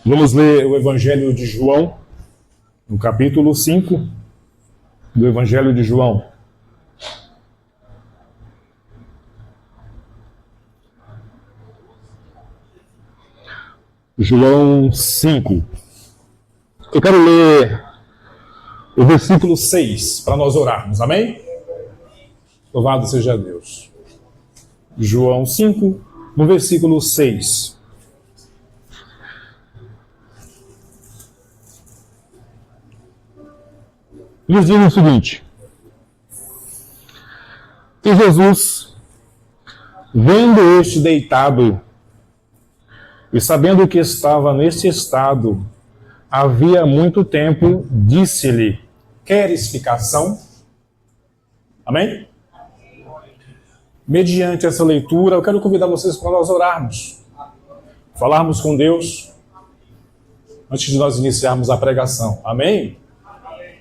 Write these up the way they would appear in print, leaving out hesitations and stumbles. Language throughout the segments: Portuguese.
Vamos ler o Evangelho de João, no capítulo 5 do Evangelho de João. João 5. Eu quero ler o versículo 6 para nós orarmos, amém? Louvado seja Deus. João 5, no versículo 6. Nos diz o seguinte: e Jesus, vendo este deitado, e sabendo que estava nesse estado havia muito tempo, disse-lhe: queres ficação? Amém? Mediante essa leitura, eu quero convidar vocês para nós orarmos, falarmos com Deus, antes de nós iniciarmos a pregação. Amém?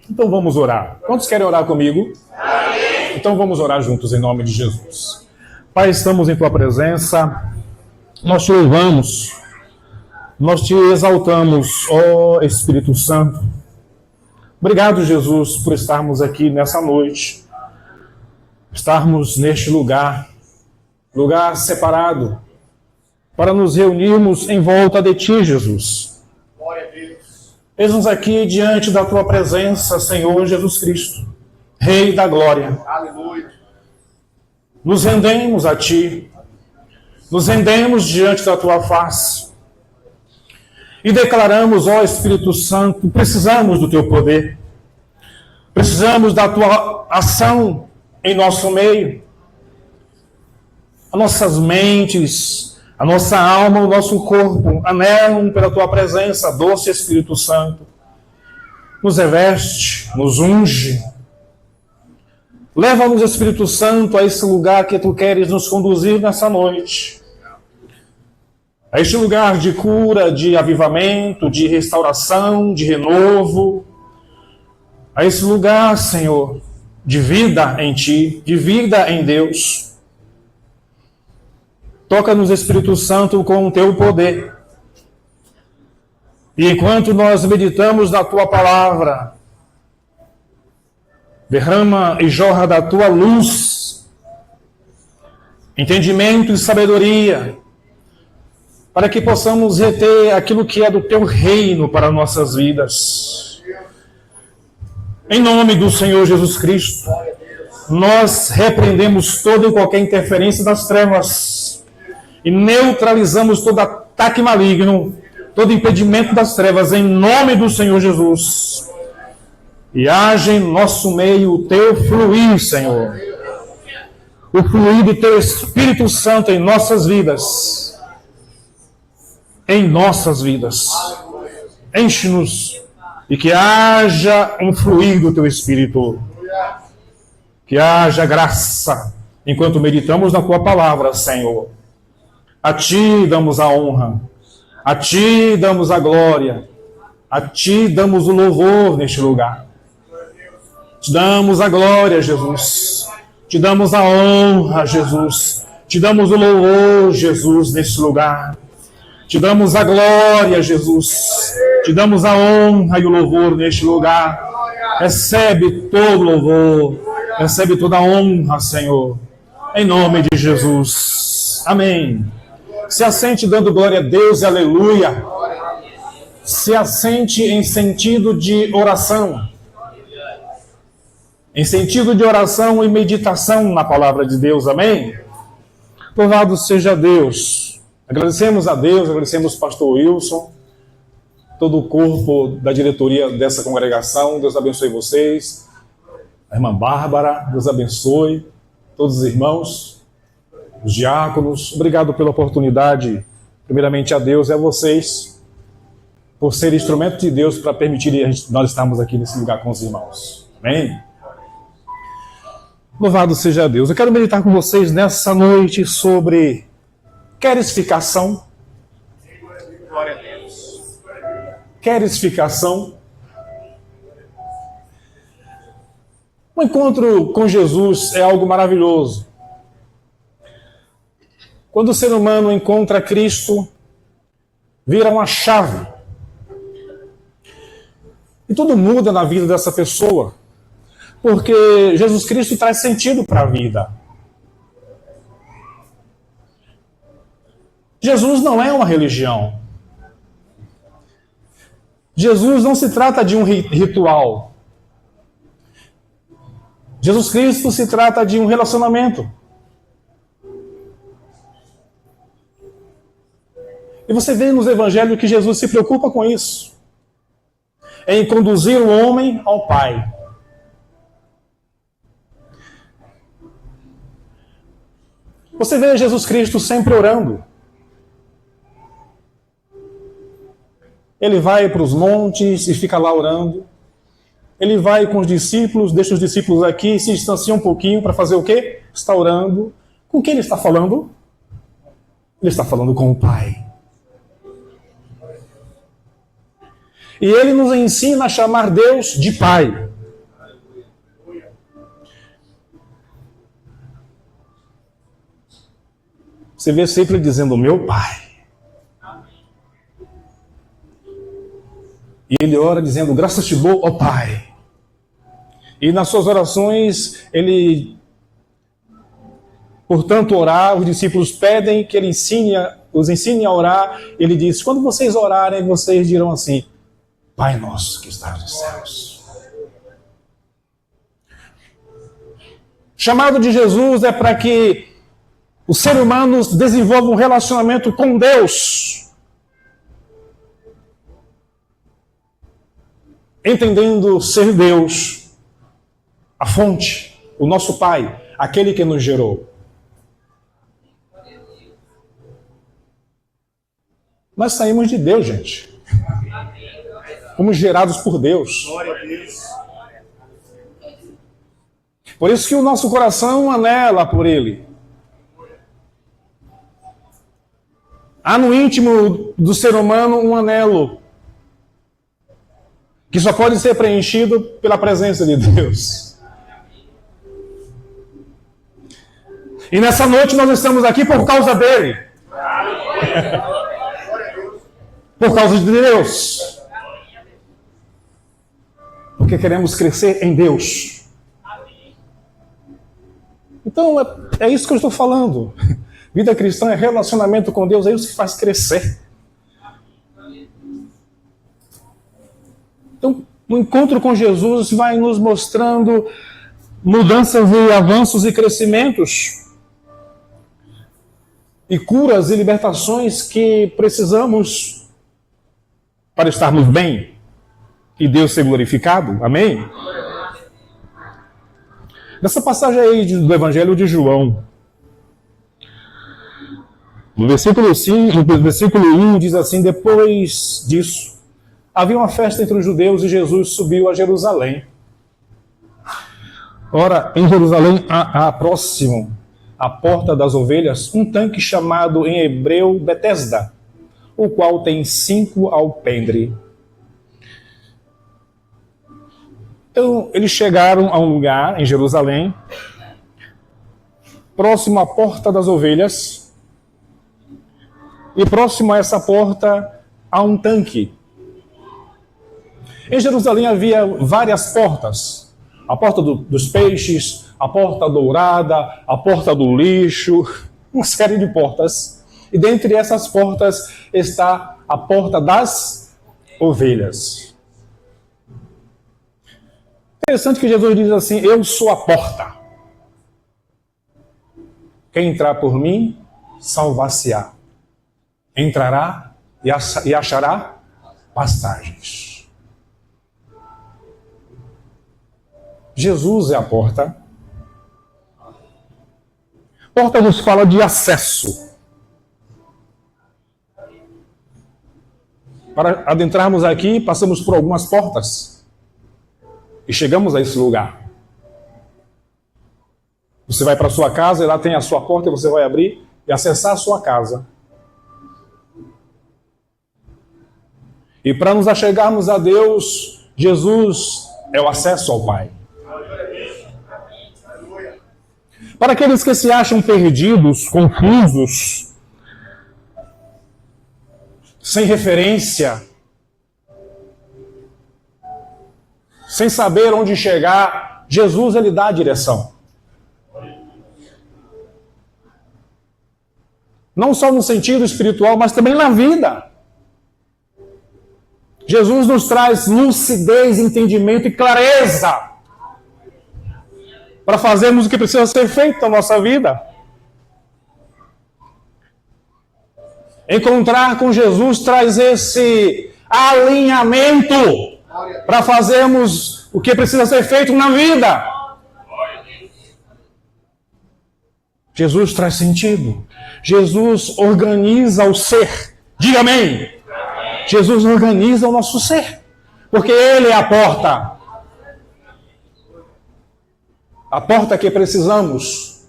Então vamos orar. Quantos querem orar comigo? Amém. Então vamos orar juntos em nome de Jesus. Pai, estamos em Tua presença, nós Te louvamos, nós Te exaltamos, ó Espírito Santo. Obrigado, Jesus, por estarmos aqui nessa noite, estarmos neste lugar separado, para nos reunirmos em volta de Ti, Jesus. Eis-nos aqui diante da Tua presença, Senhor Jesus Cristo, Rei da Glória. Aleluia. Nos rendemos a Ti, nos rendemos diante da Tua face e declaramos, ó Espírito Santo, precisamos do Teu poder, precisamos da Tua ação em nosso meio. As nossas mentes, a nossa alma, o nosso corpo anelam pela Tua presença, doce Espírito Santo. Nos reveste, nos unge. Leva-nos, Espírito Santo, a esse lugar que Tu queres nos conduzir nessa noite. A este lugar de cura, de avivamento, de restauração, de renovo. A esse lugar, Senhor, de vida em Ti, de vida em Deus. Toca-nos, Espírito Santo, com o Teu poder. E enquanto nós meditamos na Tua palavra, derrama e jorra da Tua luz, entendimento e sabedoria, para que possamos reter aquilo que é do Teu reino para nossas vidas. Em nome do Senhor Jesus Cristo, nós repreendemos toda e qualquer interferência das trevas, e neutralizamos todo ataque maligno, todo impedimento das trevas, em nome do Senhor Jesus. E age em nosso meio o Teu fluir, Senhor. O fluir do Teu Espírito Santo em nossas vidas. Em nossas vidas. Enche-nos e que haja um fluir do Teu Espírito. Que haja graça enquanto meditamos na Tua palavra, Senhor. A Ti damos a honra, a Ti damos a glória, a Ti damos o louvor neste lugar. Te damos a glória, Jesus. Te damos a honra, Jesus. Te damos o louvor, Jesus, neste lugar. Te damos a glória, Jesus. Te damos a honra e o louvor neste lugar. Recebe todo o louvor, recebe toda a honra, Senhor. Em nome de Jesus. Amém. Se assente dando glória a Deus e aleluia. Se assente em sentido de oração. Em sentido de oração e meditação na palavra de Deus. Amém? Louvado seja Deus. Agradecemos a Deus, agradecemos ao pastor Wilson, todo o corpo da diretoria dessa congregação. Deus abençoe vocês. A irmã Bárbara, Deus abençoe. Todos os irmãos, os diáconos, obrigado pela oportunidade, primeiramente a Deus e a vocês, por ser instrumento de Deus para permitir nós estarmos aqui nesse lugar com os irmãos. Amém? Louvado seja Deus. Eu quero meditar com vocês nessa noite sobre queres ficação? Glória a Deus. Queres ficação? O encontro com Jesus é algo maravilhoso. Quando o ser humano encontra Cristo, vira uma chave E tudo muda na vida dessa pessoa. Porque Jesus Cristo traz sentido para a vida. Jesus não é uma religião. Jesus não se trata de um ritual. Jesus Cristo se trata de um relacionamento. E você vê nos evangelhos que Jesus se preocupa com isso. Em conduzir o homem ao Pai. Você vê Jesus Cristo sempre orando. Ele vai para os montes e fica lá orando. Ele vai com os discípulos, deixa os discípulos aqui, se distancia um pouquinho para fazer o quê? Está orando. Com quem ele está falando? Ele está falando com o Pai. E ele nos ensina a chamar Deus de Pai. Você vê sempre dizendo, meu Pai. E ele ora dizendo, graças te dou, ó Pai. E nas suas orações, ele, portanto, orar, os discípulos pedem que ele os ensine a orar. Ele diz, quando vocês orarem, vocês dirão assim, Pai nosso que está nos céus. O chamado de Jesus é para que o ser humano desenvolva um relacionamento com Deus. Entendendo ser Deus, a fonte, o nosso Pai, aquele que nos gerou. Nós saímos de Deus, gente. Fomos gerados por Deus. Por isso que o nosso coração anela por Ele. Há no íntimo do ser humano um anelo que só pode ser preenchido pela presença de Deus. E nessa noite nós estamos aqui por causa dele. Por causa de Deus. Porque queremos crescer em Deus. Então é isso que eu estou falando. Vida cristã é relacionamento com Deus, é isso que faz crescer. Então, o encontro com Jesus vai nos mostrando mudanças e avanços e crescimentos. E curas e libertações que precisamos para estarmos bem e Deus ser glorificado. Amém? Nessa passagem aí do Evangelho de João, no versículo 5, no versículo 1 diz assim, depois disso, havia uma festa entre os judeus e Jesus subiu a Jerusalém. Ora, em Jerusalém há próximo à porta das ovelhas um tanque chamado em hebreu Betesda, o qual tem 5 alpendre. Então, eles chegaram a um lugar em Jerusalém, próximo à porta das ovelhas, e próximo a essa porta há um tanque. Em Jerusalém havia várias portas. A porta dos peixes, a porta dourada, a porta do lixo, uma série de portas. E dentre essas portas está a porta das ovelhas. Interessante que Jesus diz assim, eu sou a porta. Quem entrar por mim, salvar-se-á. Entrará e achará pastagens. Jesus é a porta. Porta nos fala de acesso. Para adentrarmos aqui, passamos por algumas portas e chegamos a esse lugar. Você vai para a sua casa e lá tem a sua porta e você vai abrir e acessar a sua casa. E para nos achegarmos a Deus, Jesus é o acesso ao Pai. Para aqueles que se acham perdidos, confusos, sem referência, sem saber onde chegar, Jesus, ele dá a direção. Não só no sentido espiritual, mas também na vida. Jesus nos traz lucidez, entendimento e clareza para fazermos o que precisa ser feito na nossa vida. Encontrar com Jesus traz esse alinhamento para fazermos o que precisa ser feito na vida. Jesus traz sentido. Jesus organiza o ser. Diga amém. Jesus organiza o nosso ser. Porque Ele é a porta. A porta que precisamos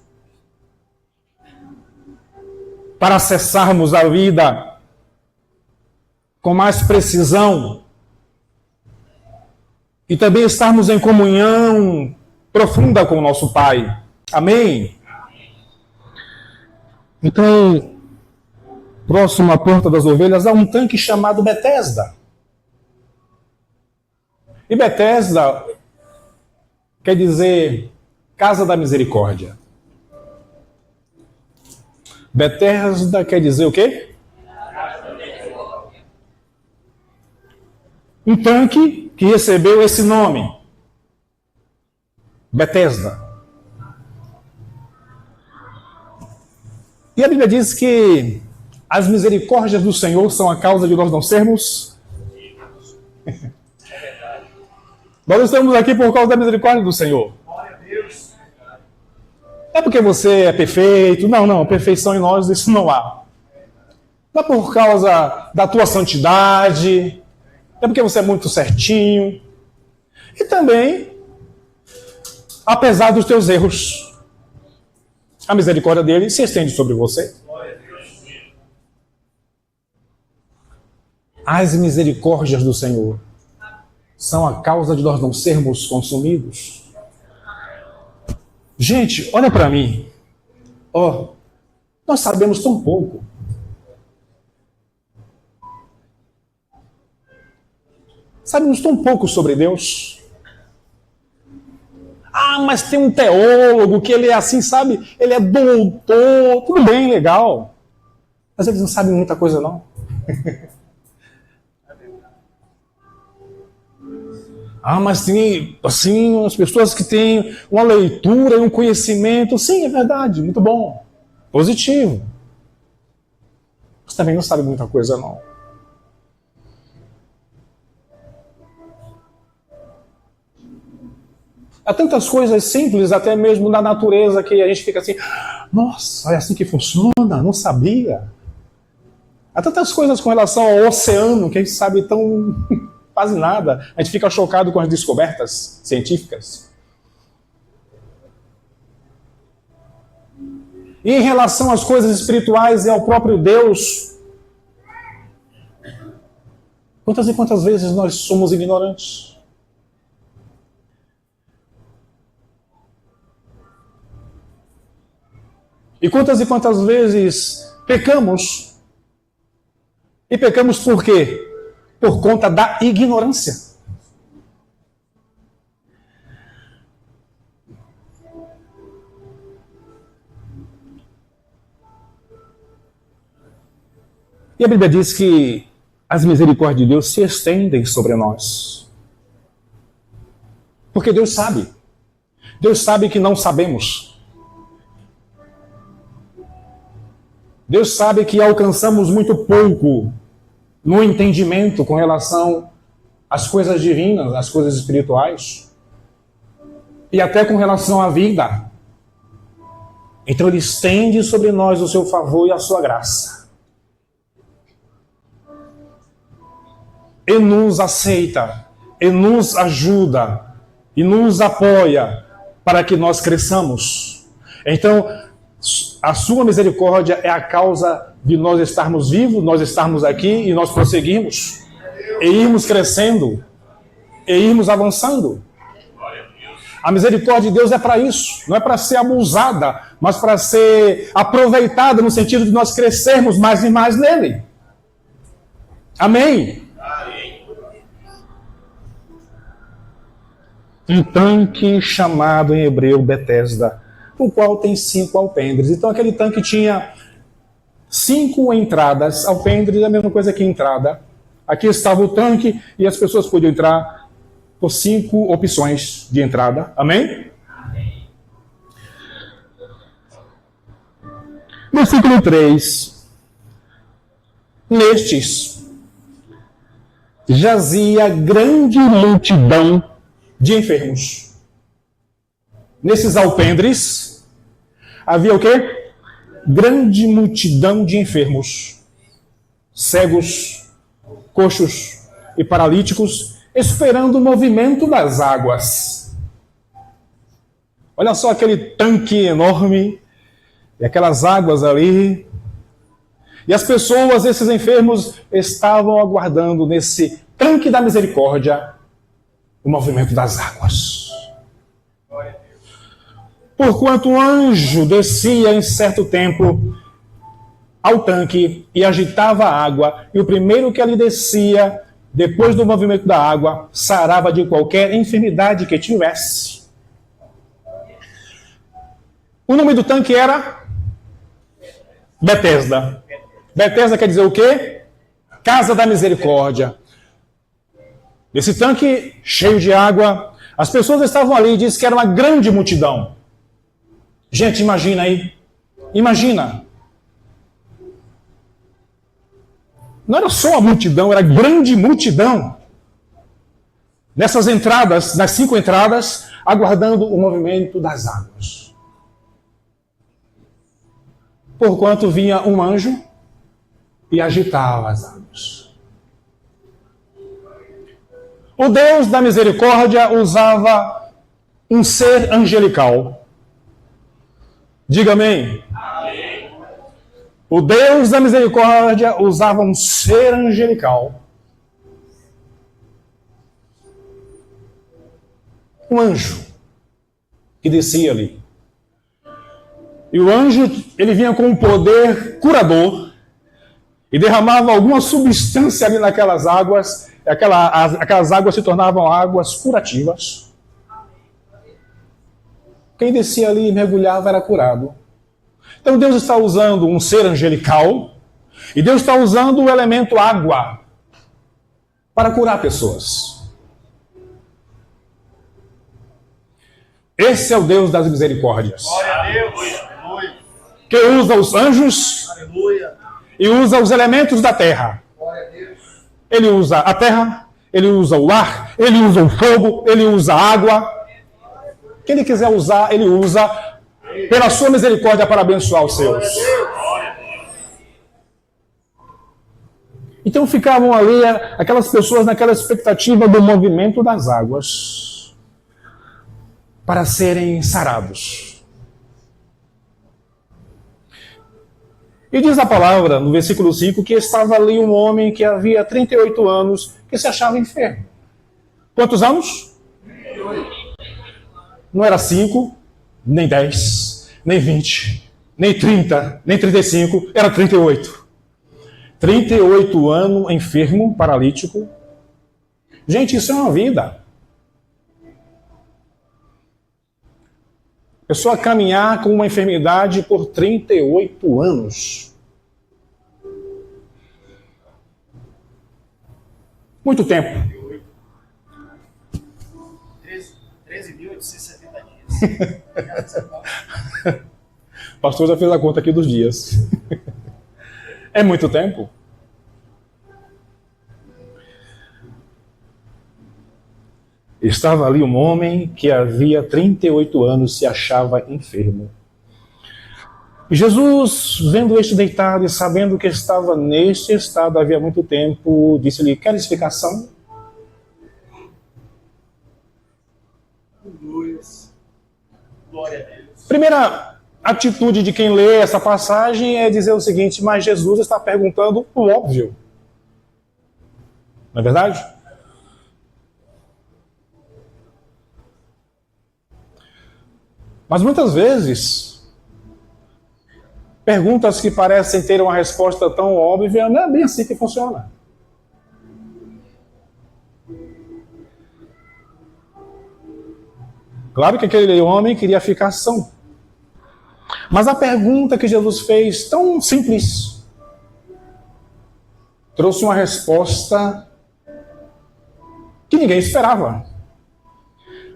para acessarmos a vida com mais precisão e também estarmos em comunhão profunda com o nosso Pai. Amém? Então, próximo à Porta das Ovelhas, há um tanque chamado Betesda. E Betesda quer dizer Casa da Misericórdia. Betesda quer dizer o quê? Um tanque que recebeu esse nome. Betesda. E a Bíblia diz que as misericórdias do Senhor são a causa de nós não sermos. Nós estamos aqui por causa da misericórdia do Senhor. Não é porque você é perfeito. Não, perfeição em nós, isso não há. Não é por causa da tua santidade. Não é porque você é muito certinho. E também, apesar dos teus erros, a misericórdia dele se estende sobre você. As misericórdias do Senhor são a causa de nós não sermos consumidos. Gente, olha para mim. Nós sabemos tão pouco. Sabemos tão pouco sobre Deus. Mas tem um teólogo que ele é assim, sabe? Ele é doutor. Tudo bem, legal. Mas eles não sabem muita coisa, não. Mas tem, assim, as pessoas que têm uma leitura e um conhecimento. Sim, é verdade, muito bom. Positivo. Mas também não sabe muita coisa, não. Há tantas coisas simples, até mesmo na natureza, que a gente fica assim, nossa, é assim que funciona, não sabia. Há tantas coisas com relação ao oceano que a gente sabe tão quase nada. A gente fica chocado com as descobertas científicas. E em relação às coisas espirituais e ao próprio Deus, quantas e quantas vezes nós somos ignorantes? E quantas vezes pecamos? E pecamos por quê? Por conta da ignorância. E a Bíblia diz que as misericórdias de Deus se estendem sobre nós. Porque Deus sabe. Deus sabe que não sabemos. Deus sabe que alcançamos muito pouco no entendimento com relação às coisas divinas, às coisas espirituais, e até com relação à vida. Então Ele estende sobre nós o seu favor e a sua graça. E nos aceita, e nos ajuda, e nos apoia para que nós cresçamos. Então, a sua misericórdia é a causa de nós estarmos vivos, nós estarmos aqui e nós prosseguirmos, e irmos crescendo, e irmos avançando. A misericórdia de Deus é para isso, não é para ser abusada, mas para ser aproveitada no sentido de nós crescermos mais e mais nele. Amém? um tanque chamado em hebreu Betesda, o qual tem 5 alpendres. Então aquele tanque tinha 5 entradas, alpendres é a mesma coisa que entrada. Aqui estava o tanque e as pessoas podiam entrar por 5 opções de entrada. Amém? Versículo 3. Nestes jazia grande multidão de enfermos. Nesses alpendres havia o quê? Grande multidão de enfermos, cegos, coxos e paralíticos, esperando o movimento das águas. Olha só aquele tanque enorme e aquelas águas ali. E as pessoas, esses enfermos, estavam aguardando nesse tanque da misericórdia o movimento das águas. Porquanto um anjo descia em certo tempo ao tanque e agitava a água, e o primeiro que ali descia, depois do movimento da água, sarava de qualquer enfermidade que tivesse. O nome do tanque era Betesda. Betesda quer dizer o quê? Casa da Misericórdia. Esse tanque cheio de água, as pessoas estavam ali e diz que era uma grande multidão. Gente, imagina aí. Imagina. Não era só a multidão, era grande multidão. Nessas entradas, nas 5 entradas, aguardando o movimento das águas. Porquanto vinha um anjo e agitava as águas. O Deus da misericórdia usava um ser angelical. Diga amém. Amém. O Deus da misericórdia usava um ser angelical. Um anjo que descia ali. E o anjo, ele vinha com um poder curador e derramava alguma substância ali naquelas águas. Aquelas águas se tornavam águas curativas. Quem descia ali e mergulhava era curado. Então Deus está usando um ser angelical e Deus está usando o elemento água para curar pessoas. Esse é o Deus das misericórdias. Glória a Deus. Que usa os anjos e usa os elementos da terra. Ele usa a terra, ele usa o ar, ele usa o fogo, ele usa a água. Quem ele quiser usar, ele usa pela sua misericórdia para abençoar os seus. Então ficavam ali aquelas pessoas naquela expectativa do movimento das águas para serem sarados. E diz a palavra, no versículo 5, que estava ali um homem que havia 38 anos, que se achava enfermo. Quantos anos? 38. Não era 5, nem 10, nem 20, nem 30, nem 35, era 38. 38 anos enfermo, paralítico. Gente, isso é uma vida. A pessoa caminhar com uma enfermidade por 38 anos. Muito tempo. 13.870 dias. O pastor já fez a conta aqui dos dias. É muito tempo? Estava ali um homem que havia 38 anos se achava enfermo. E Jesus, vendo este deitado e sabendo que estava neste estado havia muito tempo, disse-lhe: queres explicação? Glória a Deus. Primeira atitude de quem lê essa passagem é dizer o seguinte: mas Jesus está perguntando o óbvio. Não é verdade? Mas muitas vezes, perguntas que parecem ter uma resposta tão óbvia, não é bem assim que funciona. Claro que aquele homem queria ficar são. Mas a pergunta que Jesus fez, tão simples, trouxe uma resposta que ninguém esperava.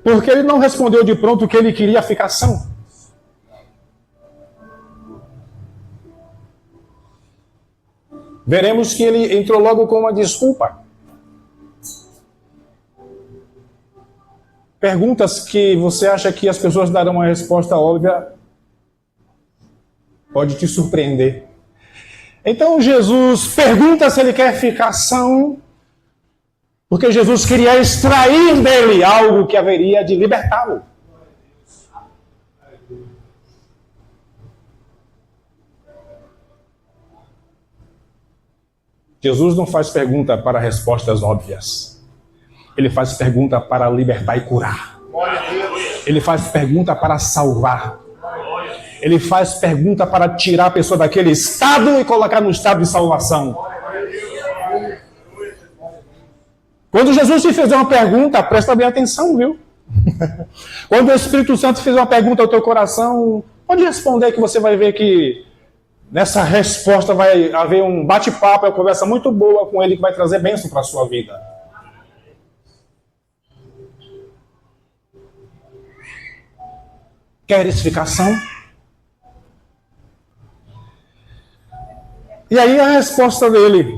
Porque ele não respondeu de pronto que ele queria ficar são. Veremos que ele entrou logo com uma desculpa. Perguntas que você acha que as pessoas darão uma resposta óbvia, pode te surpreender. Então Jesus pergunta se ele quer ficar são, porque Jesus queria extrair dele algo que haveria de libertá-lo. Jesus não faz pergunta para respostas óbvias. Ele faz pergunta para libertar e curar. Ele faz pergunta para salvar. Ele faz pergunta para tirar a pessoa daquele estado e colocar no estado de salvação. Quando Jesus te fizer uma pergunta, presta bem atenção, viu? Quando o Espírito Santo fizer uma pergunta ao teu coração, pode responder que você vai ver que nessa resposta vai haver um bate-papo, uma conversa muito boa com ele que vai trazer bênção para a sua vida. Queres ficar são? E aí a resposta dele.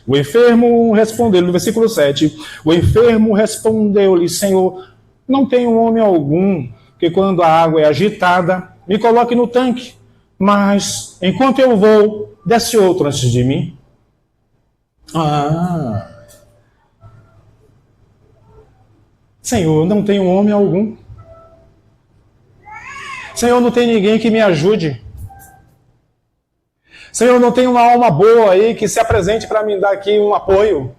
O enfermo respondeu, no versículo 7, o enfermo respondeu-lhe, Senhor, não tenho homem algum que quando a água é agitada, me coloque no tanque, mas enquanto eu vou, desce outro antes de mim. Senhor, não tenho homem algum. Senhor, não tem ninguém que me ajude. Senhor, não tem uma alma boa aí que se apresente para me dar aqui um apoio.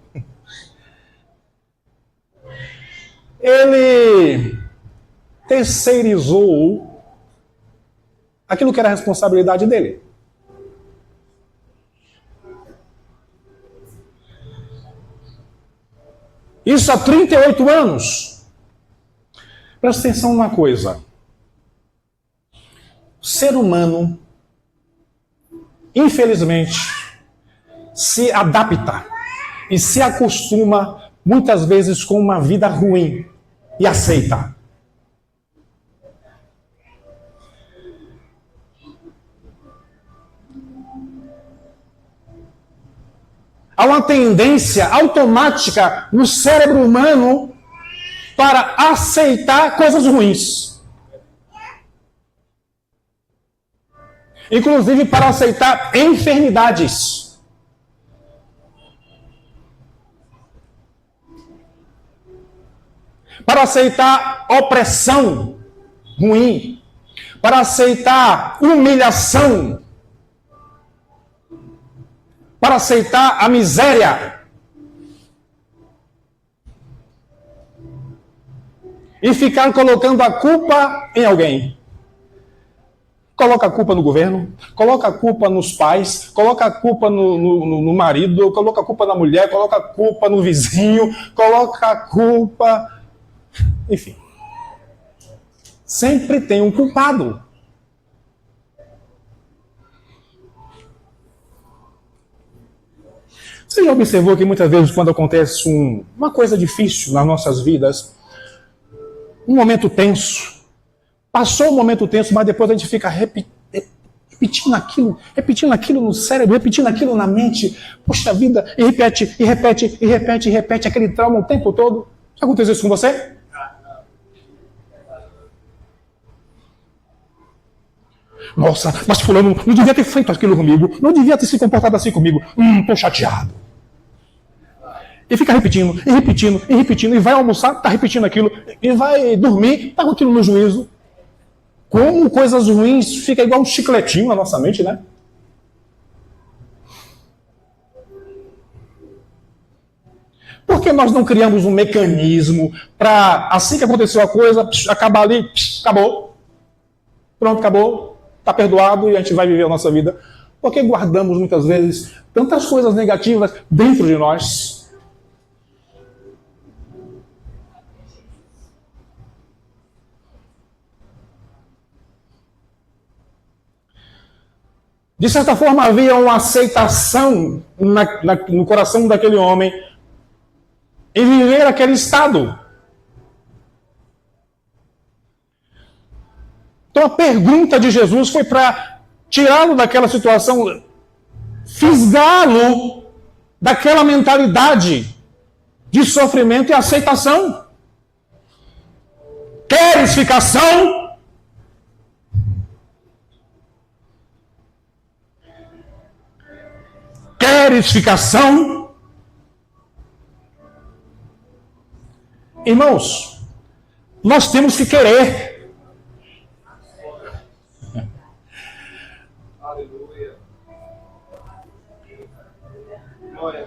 Ele terceirizou aquilo que era a responsabilidade dele. Isso há 38 anos. Presta atenção numa coisa. O ser humano, infelizmente, se adapta e se acostuma muitas vezes com uma vida ruim e aceita. Há uma tendência automática no cérebro humano para aceitar coisas ruins. Inclusive para aceitar enfermidades. Para aceitar opressão ruim. Para aceitar humilhação. Para aceitar a miséria. E ficar colocando a culpa em alguém. Coloca a culpa no governo, coloca a culpa nos pais, coloca a culpa no marido, coloca a culpa na mulher, coloca a culpa no vizinho, coloca a culpa... Enfim. Sempre tem um culpado. Você já observou que muitas vezes quando acontece uma coisa difícil nas nossas vidas, um momento tenso, passou o momento tenso, mas depois a gente fica repetindo aquilo no cérebro, repetindo aquilo na mente. Poxa vida, e repete aquele trauma o tempo todo. Já aconteceu isso com você? Nossa, mas fulano não devia ter feito aquilo comigo, não devia ter se comportado assim comigo. Tô chateado. E fica repetindo, e vai almoçar, tá repetindo aquilo, e vai dormir, tá com aquilo no juízo. Como coisas ruins fica igual um chicletinho na nossa mente, né? Por que nós não criamos um mecanismo para, assim que aconteceu a coisa, acabar ali, acabou. Pronto, acabou. Está perdoado e a gente vai viver a nossa vida. Porque guardamos muitas vezes tantas coisas negativas dentro de nós. De certa forma, havia uma aceitação no coração daquele homem em viver aquele estado. Então a pergunta de Jesus foi para tirá-lo daquela situação, fisgá-lo daquela mentalidade de sofrimento e aceitação. Queres ficação? Queres ficação? Irmãos, nós temos que querer.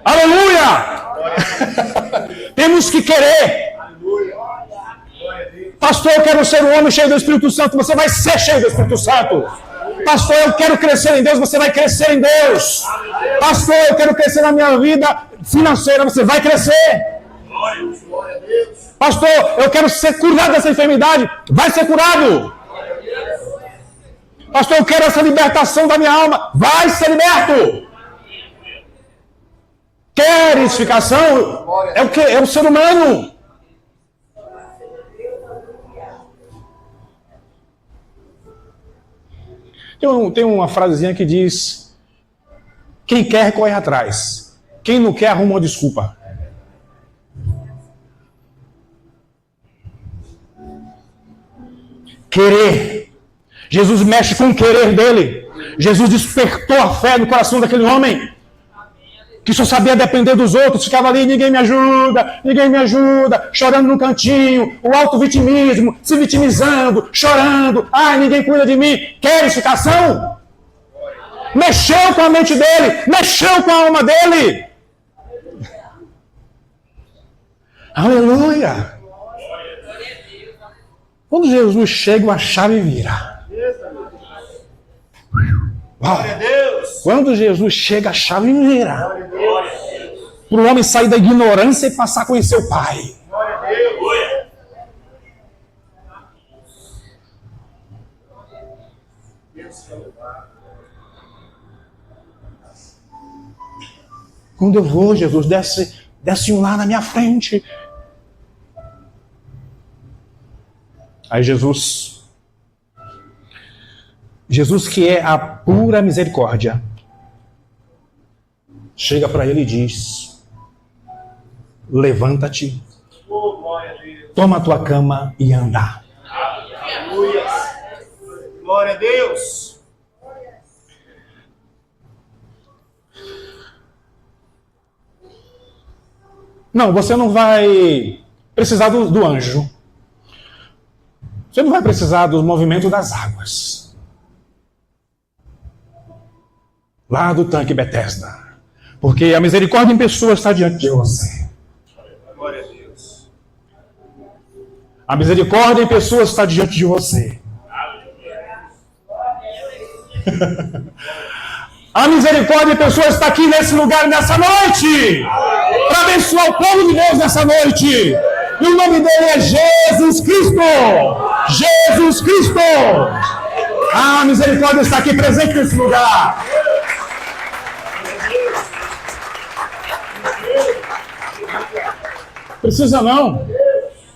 Aleluia! Temos que querer. Pastor, eu quero ser um homem cheio do Espírito Santo. Você vai ser cheio do Espírito Santo. Pastor, eu quero crescer em Deus. Você vai crescer em Deus. Pastor, eu quero crescer na minha vida financeira. Você vai crescer. Pastor, eu quero ser curado dessa enfermidade. Vai ser curado. Pastor, eu quero essa libertação da minha alma. Vai ser liberto. Queres ficação? É o quê? É o ser humano. Tem uma frasezinha que diz: quem quer, corre atrás. Quem não quer, arruma uma desculpa. Querer. Jesus mexe com o querer dele. Jesus despertou a fé no coração daquele homem que só sabia depender dos outros, ficava ali, ninguém me ajuda, chorando no cantinho, o auto-vitimismo, se vitimizando, chorando, ai, ninguém cuida de mim. Quer explicação? Mexeu com a mente dele, mexeu com a alma dele. Aleluia! Quando Jesus chega, a chave vira. Glória a Deus. Quando Jesus chega, a chave vira. Para o homem sair da ignorância e passar a conhecer o Pai. Glória a Deus. Quando eu vou, Jesus, desce um lá na minha frente. Aí Jesus que é a pura misericórdia, chega para ele e diz: levanta-te, toma a tua cama e anda. Aleluia. Glória a Deus. Não, você não vai precisar do anjo. Você não vai precisar do movimento das águas lá do tanque Betesda, porque a misericórdia em pessoa está diante de você. Glória a Deus. A misericórdia em pessoa está diante de você. A misericórdia em pessoa está aqui nesse lugar, nessa noite, para abençoar o povo de Deus nessa noite. E o nome dele é Jesus Cristo. Jesus Cristo. A misericórdia está aqui presente nesse lugar. Precisa não.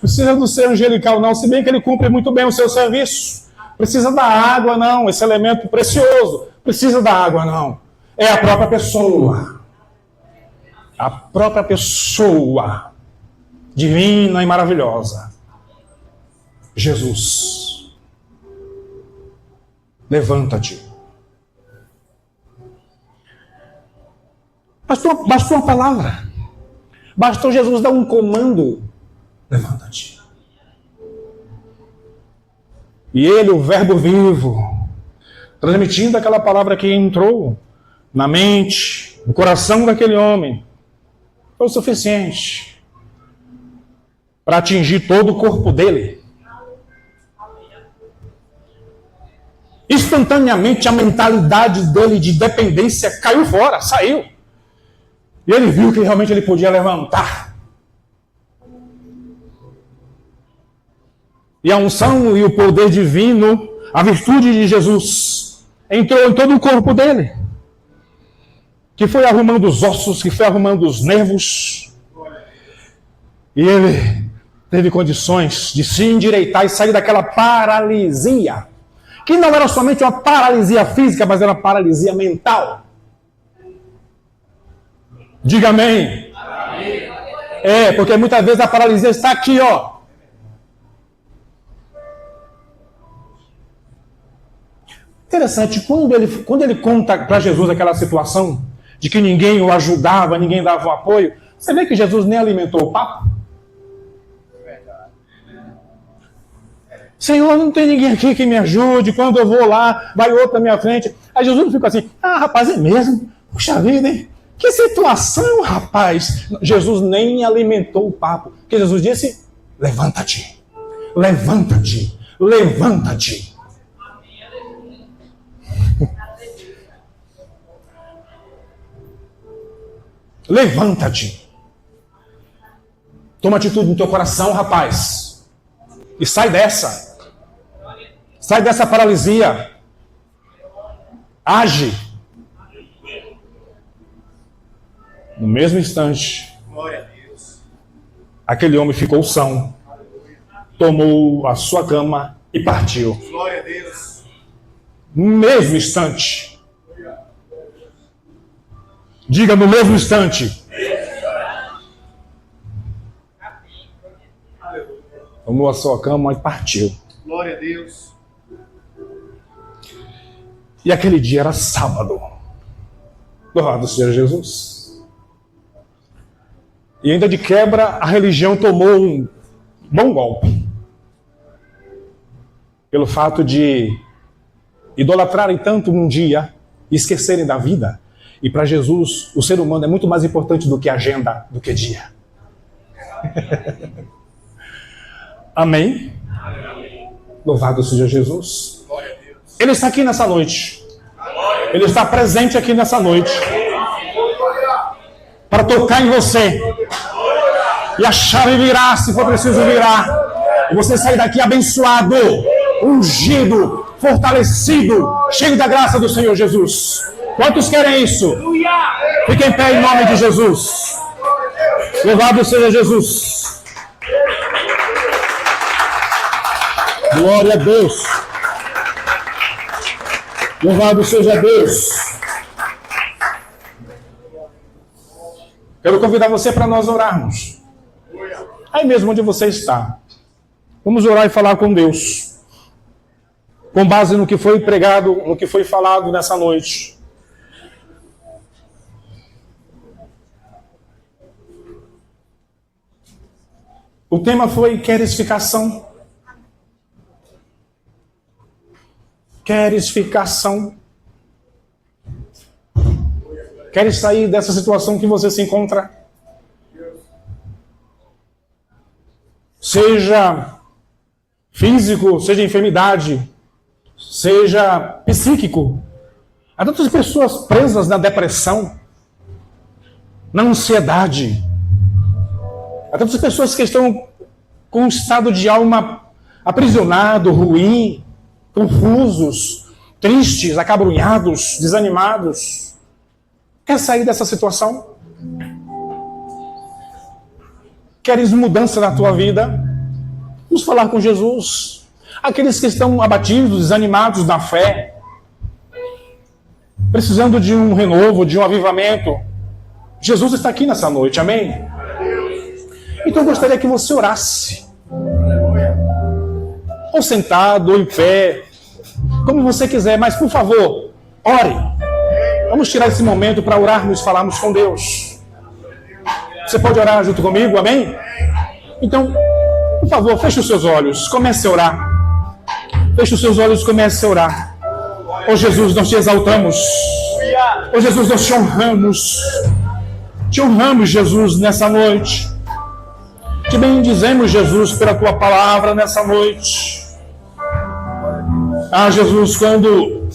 Precisa do ser angelical não, se bem que ele cumpre muito bem o seu serviço. Precisa da água não, esse elemento precioso. Precisa da água não. É a própria pessoa. A própria pessoa divina e maravilhosa. Jesus. Levanta-te. Bastou uma palavra. Bastou Jesus dar um comando. Levanta-te. E ele, o verbo vivo, transmitindo aquela palavra que entrou na mente, no coração daquele homem, foi o suficiente para atingir todo o corpo dele. Instantaneamente a mentalidade dele de dependência caiu fora, saiu. E ele viu que realmente ele podia levantar. E a unção e o poder divino, a virtude de Jesus, entrou em todo o corpo dele, que foi arrumando os ossos, que foi arrumando os nervos, e ele teve condições de se endireitar e sair daquela paralisia, que não era somente uma paralisia física, mas era uma paralisia mental. Diga amém. É, porque muitas vezes a paralisia está aqui, ó. Interessante, quando ele conta para Jesus aquela situação de que ninguém o ajudava, ninguém dava o apoio, você vê que Jesus nem alimentou o papo? Senhor, não tem ninguém aqui que me ajude, quando eu vou lá, vai outro na minha frente. Aí Jesus não fica assim, rapaz, é mesmo? Puxa vida, hein? Que situação, rapaz! Jesus nem alimentou o papo. Porque Jesus disse, levanta-te, levanta-te, levanta-te. Levanta-te. Toma atitude no teu coração, rapaz. E sai dessa. Sai dessa paralisia. Age. No mesmo instante, aquele homem ficou são, tomou a sua cama e partiu. Glória a Deus. No mesmo instante. Diga, no mesmo instante. Tomou a sua cama e partiu. Glória a Deus. E aquele dia era sábado. Louvado seja Jesus. E ainda de quebra, a religião tomou um bom golpe. Pelo fato de idolatrarem tanto um dia e esquecerem da vida. E para Jesus, o ser humano é muito mais importante do que agenda, do que dia. Amém? Louvado seja Jesus. Ele está aqui nessa noite. Ele está presente aqui nessa noite. Para tocar em você. E a chave virá, se for preciso virar. E você sair daqui abençoado, ungido, fortalecido, cheio da graça do Senhor Jesus. Quantos querem isso? Fiquem em pé em nome de Jesus. Louvado seja Jesus. Glória a Deus. Louvado seja Deus. Quero convidar você para nós orarmos. Aí mesmo onde você está. Vamos orar e falar com Deus. Com base no que foi pregado, no que foi falado nessa noite. O tema foi queres ficação? Queres ficação? Queres sair dessa situação que você se encontra? Seja físico, seja enfermidade, seja psíquico. Há tantas pessoas presas na depressão, na ansiedade. Há tantas pessoas que estão com um estado de alma aprisionado, ruim, confusos, tristes, acabrunhados, desanimados. Quer sair dessa situação? Queres mudança na tua vida? Vamos falar com Jesus. Aqueles que estão abatidos, desanimados na fé, precisando de um renovo, de um avivamento. Jesus está aqui nessa noite, amém? Então eu gostaria que você orasse. Ou sentado, ou em pé, como você quiser, mas por favor, ore. Vamos tirar esse momento para orarmos e falarmos com Deus. Você pode orar junto comigo, amém? Então, por favor, feche os seus olhos, comece a orar. Feche os seus olhos e comece a orar. Oh Jesus, nós te exaltamos. Oh Jesus, nós te honramos. Te honramos, Jesus, nessa noite. Te bendizemos, Jesus, pela tua palavra nessa noite. Ah, Jesus, quando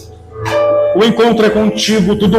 o encontro é contigo, tudo